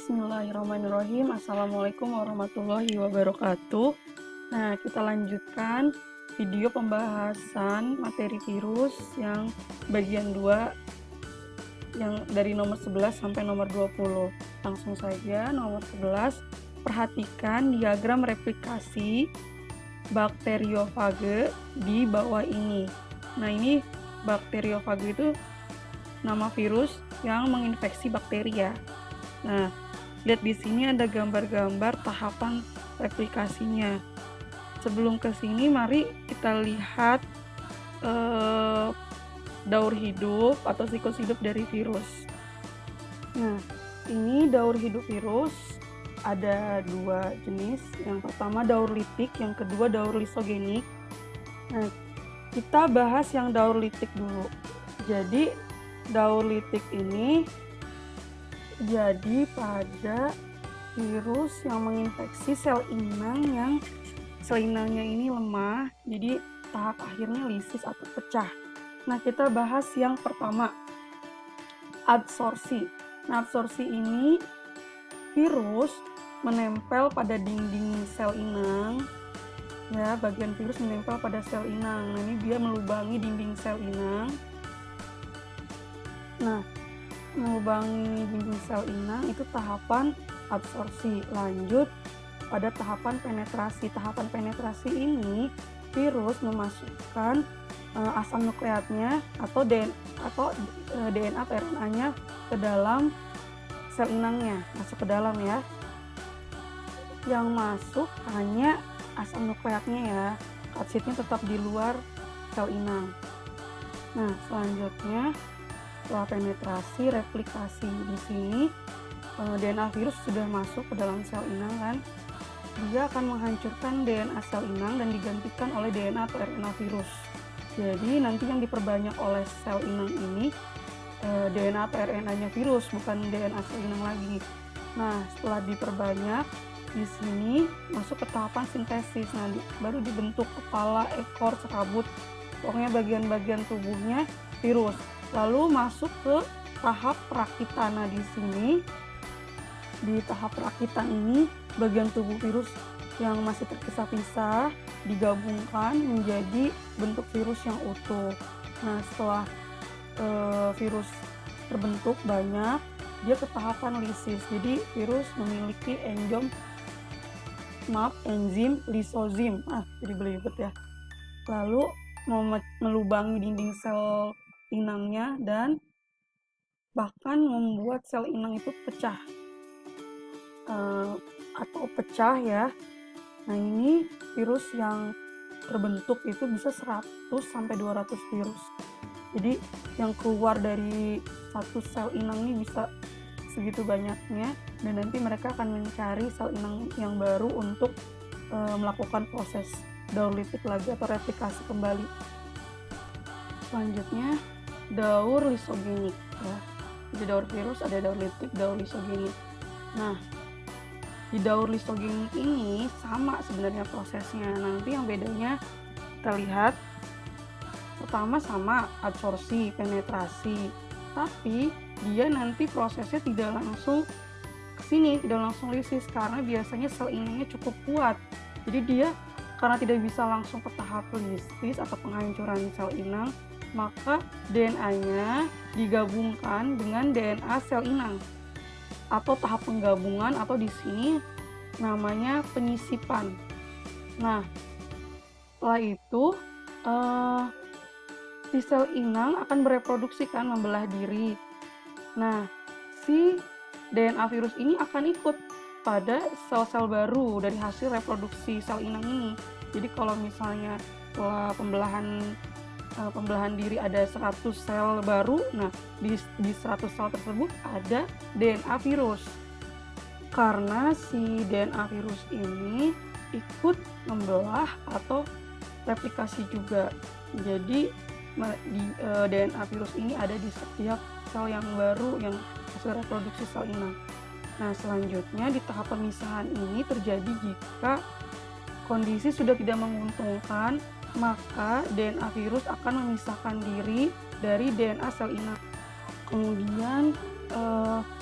Bismillahirrahmanirrahim. Assalamualaikum warahmatullahi wabarakatuh. Nah, kita lanjutkan video pembahasan materi virus yang bagian 2 yang dari nomor 11 sampai nomor 20. Langsung saja nomor 11. Perhatikan diagram replikasi bakteriofage di bawah ini. Nah, ini bakteriofage itu nama virus yang menginfeksi bakteri ya. Nah, lihat di sini ada gambar-gambar tahapan replikasinya. Sebelum ke sini, mari kita lihat daur hidup atau siklus hidup dari virus. Nah, ini daur hidup virus ada 2 jenis. Yang pertama daur litik, yang kedua daur lisogenik. Nah, kita bahas yang daur litik dulu. Jadi, daur litik ini jadi pada virus yang menginfeksi sel inang yang sel inangnya ini lemah, jadi tahap akhirnya lisis atau pecah. Nah, kita bahas yang pertama, adsorpsi. Nah, adsorpsi ini virus menempel pada dinding sel inang, ya, bagian virus menempel pada sel inang. Nah, ini dia melubangi dinding sel inang. Nah, melubangi dinding sel inang itu tahapan absorpsi. Lanjut pada tahapan penetrasi. Tahapan penetrasi ini virus memasukkan asam nukleatnya atau DNA atau RNA-nya ke dalam sel inangnya, masuk ke dalam ya. Yang masuk hanya asam nukleatnya ya, katsidnya tetap di luar sel inang. Nah, selanjutnya setelah penetrasi, replikasi di sini DNA virus sudah masuk ke dalam sel inang kan, dia akan menghancurkan DNA sel inang dan digantikan oleh DNA atau RNA virus. Jadi nanti yang diperbanyak oleh sel inang ini DNA atau RNA-nya virus, bukan DNA sel inang lagi. Nah, setelah diperbanyak di sini masuk ke tahapan sintesis. Nah, baru dibentuk kepala, ekor, serabut, pokoknya bagian-bagian tubuhnya virus. Lalu masuk ke tahap perakitan. Nah, di sini di tahap perakitan ini bagian tubuh virus yang masih terpisah-pisah digabungkan menjadi bentuk virus yang utuh. Nah, setelah virus terbentuk banyak, dia ke tahapan lisis. Jadi virus memiliki enzim lisozim. Jadi belibet ya. Lalu melubangi dinding sel inangnya dan bahkan membuat sel inang itu pecah atau pecah ya. Nah, ini virus yang terbentuk itu bisa 100-200 virus. Jadi yang keluar dari satu sel inang ini bisa segitu banyaknya, dan nanti mereka akan mencari sel inang yang baru untuk melakukan proses daur litik lagi atau replikasi kembali. Selanjutnya daur lisogenik ya. Di daur virus ada daur litik, daur lisogenik. Nah, di daur lisogenik ini sama sebenarnya prosesnya. Nanti yang bedanya kita lihat, pertama sama adsorpsi, penetrasi, tapi dia nanti prosesnya tidak langsung kesini, tidak langsung lisis karena biasanya sel inangnya cukup kuat. Jadi dia karena tidak bisa langsung ke tahap lisis atau penghancuran sel inang, maka DNA-nya digabungkan dengan DNA sel inang atau tahap penggabungan, atau di sini namanya penyisipan. Nah, setelah itu si sel inang akan bereproduksi kan, membelah diri. Nah, si DNA virus ini akan ikut pada sel-sel baru dari hasil reproduksi sel inang ini. Jadi kalau misalnya setelah pembelahan diri ada 100 sel baru, nah di 100 sel tersebut ada DNA virus. Karena si DNA virus ini ikut membelah atau replikasi juga. Jadi DNA virus ini ada di setiap sel yang baru yang hasil reproduksi sel inang. Nah, selanjutnya di tahap pemisahan ini terjadi jika kondisi sudah tidak menguntungkan, maka DNA virus akan memisahkan diri dari DNA sel inang. Kemudian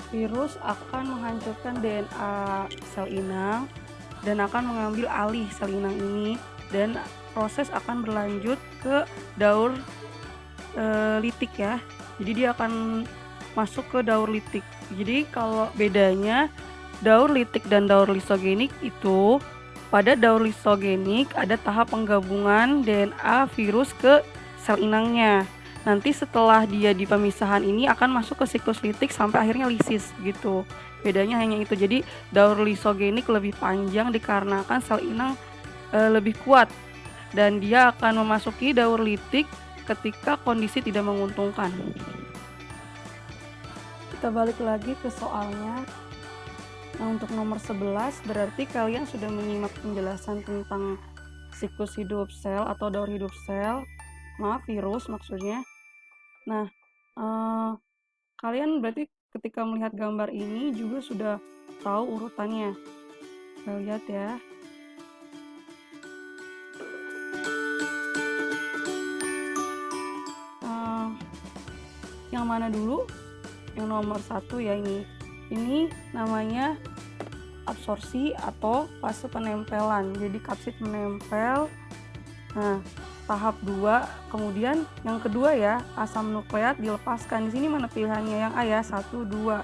virus akan menghancurkan DNA sel inang dan akan mengambil alih sel inang ini, dan proses akan berlanjut ke daur litik ya. Jadi dia akan masuk ke daur litik. Jadi kalau bedanya daur litik dan daur lisogenik itu, pada daur lisogenik ada tahap penggabungan DNA virus ke sel inangnya. Nanti setelah dia di pemisahan ini akan masuk ke siklus litik sampai akhirnya lisis gitu. Bedanya hanya itu. Jadi daur lisogenik lebih panjang dikarenakan sel inang lebih kuat, dan dia akan memasuki daur litik ketika kondisi tidak menguntungkan. Kita balik lagi ke soalnya. Nah, untuk nomor 11 berarti kalian sudah menyimak penjelasan tentang siklus hidup sel atau daur hidup sel, virus maksudnya. Nah, kalian berarti ketika melihat gambar ini juga sudah tahu urutannya. Kita lihat ya. Yang mana dulu? Yang nomor 1 ya ini. Ini namanya absorpsi atau fase penempelan. Jadi kapsid menempel. Nah, tahap 2, kemudian yang kedua ya, asam nukleat dilepaskan. Di sini mana pilihannya? Yang A ya, 1, 2.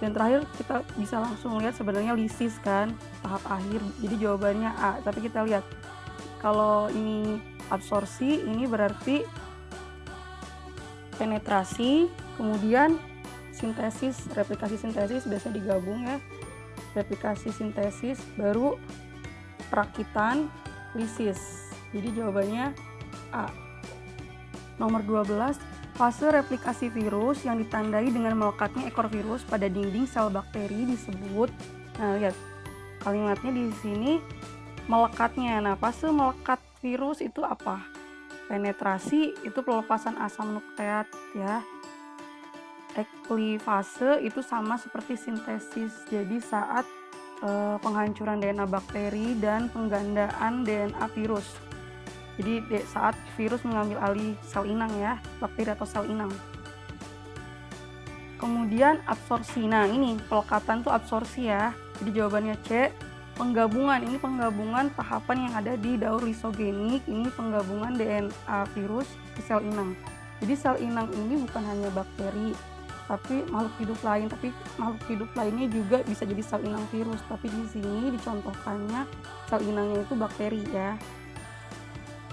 Dan terakhir kita bisa langsung lihat sebenarnya lisis kan, tahap akhir. Jadi jawabannya A. Tapi kita lihat, kalau ini absorpsi, ini berarti penetrasi, kemudian sintesis, replikasi sintesis biasanya digabung ya. Replikasi sintesis, baru perakitan, lisis. Jadi jawabannya A. Nomor 12, fase replikasi virus yang ditandai dengan melekatnya ekor virus pada dinding sel bakteri disebut, nah lihat kalimatnya di sini melekatnya. Nah, fase melekat virus itu apa? Penetrasi itu pelepasan asam nukleat ya. Eklifase itu sama seperti sintesis. Jadi saat penghancuran DNA bakteri dan penggandaan DNA virus. Jadi saat virus mengambil alih sel inang ya, bakteri atau sel inang. Kemudian absorpsi. Nah, ini pelekatan tuh absorpsi ya. Jadi jawabannya C. Penggabungan, ini penggabungan tahapan yang ada di daur lisogenik. Ini penggabungan DNA virus ke sel inang. Jadi sel inang ini bukan hanya bakteri, tapi makhluk hidup lain. Tapi makhluk hidup lainnya juga bisa jadi sel inang virus. Tapi di sini dicontohkannya sel inangnya itu bakteri ya.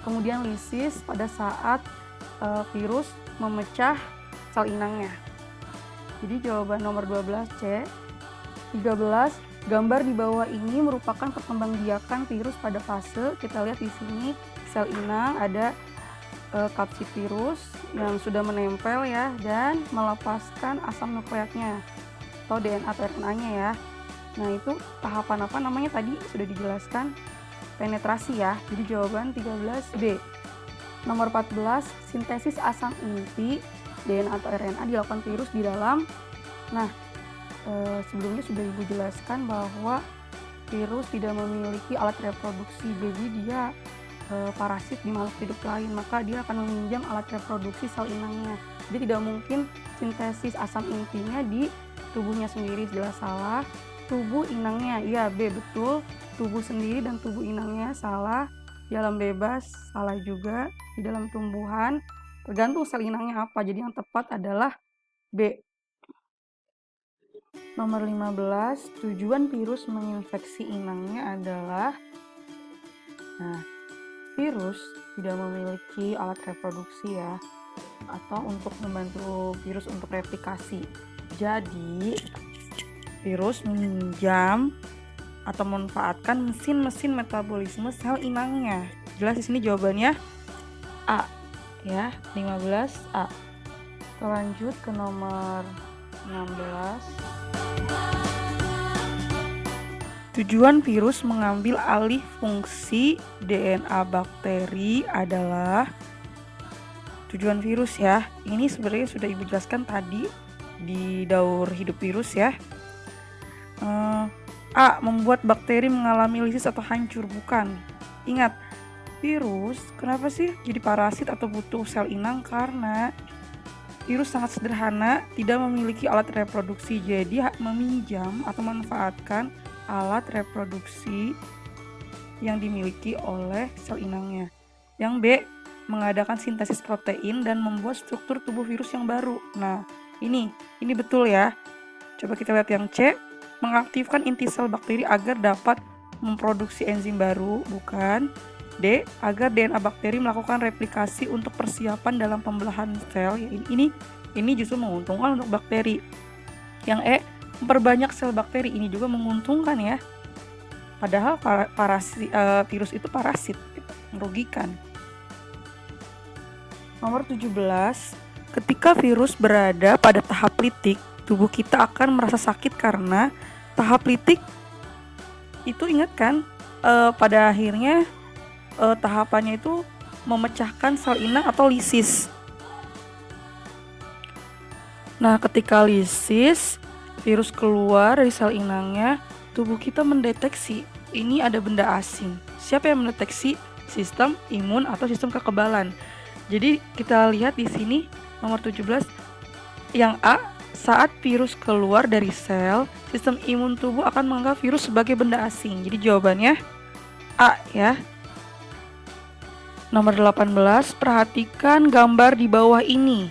Kemudian lisis pada saat virus memecah sel inangnya. Jadi jawaban nomor 12 C. 13, gambar di bawah ini merupakan perkembangbiakan virus pada fase. Kita lihat di sini sel inang ada kapsid virus yang sudah menempel ya, dan melepaskan asam nukleatnya atau DNA atau RNA-nya ya. Nah, itu tahapan apa namanya tadi sudah dijelaskan, penetrasi ya. Jadi jawaban 13B. Nomor 14, sintesis asam inti DNA atau RNA dilakukan virus di dalam. Nah, sebelumnya sudah Ibu jelaskan bahwa virus tidak memiliki alat reproduksi, jadi dia parasit di makhluk hidup lain, maka dia akan meminjam alat reproduksi sel inangnya. Jadi tidak mungkin sintesis asam intinya di tubuhnya sendiri, jelas salah. Tubuh inangnya, iya B, betul. Tubuh sendiri dan tubuh inangnya salah. Di alam bebas salah juga. Di dalam tumbuhan tergantung sel inangnya apa, jadi yang tepat adalah B. Nomor 15, tujuan virus menginfeksi inangnya adalah, nah, virus tidak memiliki alat reproduksi ya, atau untuk membantu virus untuk replikasi. Jadi virus meminjam atau memanfaatkan mesin-mesin metabolisme sel inangnya. Jelas di sini jawabannya A ya, 15 A. Kita lanjut ke nomor 16. Tujuan virus mengambil alih fungsi DNA bakteri adalah, tujuan virus ya, ini sebenarnya sudah Ibu jelaskan tadi di daur hidup virus ya. A. Membuat bakteri mengalami lisis atau hancur. Bukan. Ingat, virus kenapa sih jadi parasit atau butuh sel inang? Karena virus sangat sederhana, tidak memiliki alat reproduksi, jadi meminjam atau memanfaatkan alat reproduksi yang dimiliki oleh sel inangnya. Yang B, mengadakan sintesis protein dan membuat struktur tubuh virus yang baru. Nah, ini betul ya. Coba kita lihat yang C, mengaktifkan inti sel bakteri agar dapat memproduksi enzim baru, bukan. D, agar DNA bakteri melakukan replikasi untuk persiapan dalam pembelahan sel. Ini justru menguntungkan untuk bakteri. Yang E, memperbanyak sel bakteri. Ini juga menguntungkan ya. Padahal virus itu parasit, merugikan. Nomor 17, ketika virus berada pada tahap litik, tubuh kita akan merasa sakit karena tahap litik itu, ingat kan, pada akhirnya tahapannya itu memecahkan sel inang atau lisis. Nah, ketika lisis, virus keluar dari sel inangnya, tubuh kita mendeteksi ini ada benda asing. Siapa yang mendeteksi? Sistem imun atau sistem kekebalan. Jadi kita lihat di sini nomor 17 yang A, saat virus keluar dari sel, sistem imun tubuh akan menganggap virus sebagai benda asing. Jadi jawabannya A ya. Nomor 18, perhatikan gambar di bawah ini.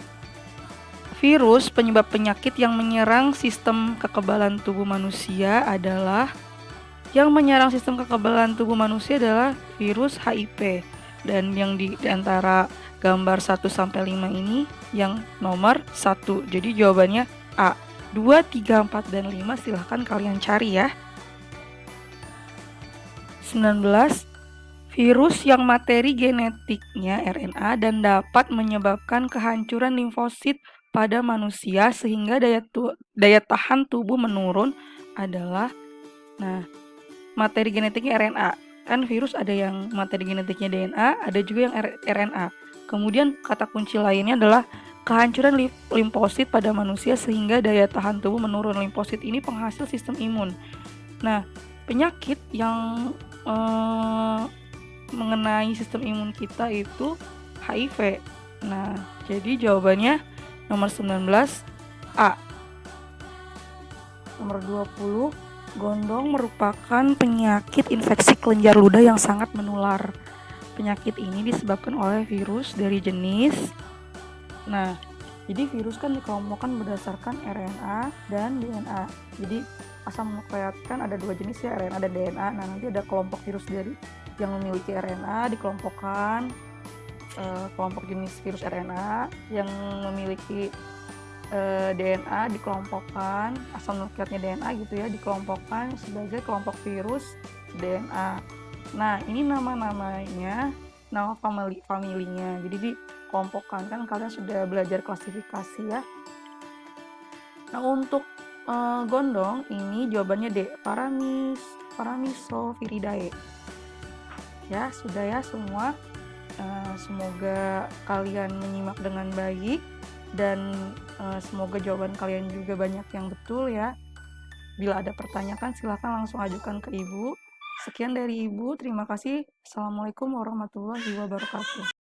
Virus penyebab penyakit yang menyerang sistem kekebalan tubuh manusia adalah virus HIV. Dan yang di antara gambar 1 sampai 5 ini yang nomor 1. Jadi jawabannya A. 2, 3, 4 dan 5 silahkan kalian cari ya. 19, virus yang materi genetiknya RNA dan dapat menyebabkan kehancuran limfosit pada manusia sehingga daya tahan tubuh menurun adalah, nah, materi genetiknya RNA. Kan virus ada yang materi genetiknya DNA, ada juga yang RNA. Kemudian kata kunci lainnya adalah kehancuran limfosit pada manusia sehingga daya tahan tubuh menurun. Limfosit ini penghasil sistem imun. Nah, penyakit yang mengenai sistem imun kita itu HIV. Nah, jadi jawabannya nomor 19 A. Nomor 20, gondong merupakan penyakit infeksi kelenjar ludah yang sangat menular. Penyakit ini disebabkan oleh virus dari jenis, nah, jadi virus kan dikelompokkan berdasarkan RNA dan DNA. Jadi asam nukleat kan ada 2 jenis ya, RNA dan DNA. Nah, nanti ada kelompok virus dari yang memiliki RNA dikelompokkan, kelompok jenis virus RNA yang memiliki DNA dikelompokkan, asam nukleatnya DNA gitu ya, dikelompokkan sebagai kelompok virus DNA. Nah, ini nama-namanya, nama familinya. Jadi dikelompokkan, kan kalian sudah belajar klasifikasi ya. Nah, untuk gondong ini jawabannya D, Paramyxoviridae. Ya, sudah ya semua. Semoga kalian menyimak dengan baik dan semoga jawaban kalian juga banyak yang betul ya. Bila ada pertanyaan silakan langsung ajukan ke Ibu. Sekian dari Ibu, terima kasih. Assalamualaikum warahmatullahi wabarakatuh.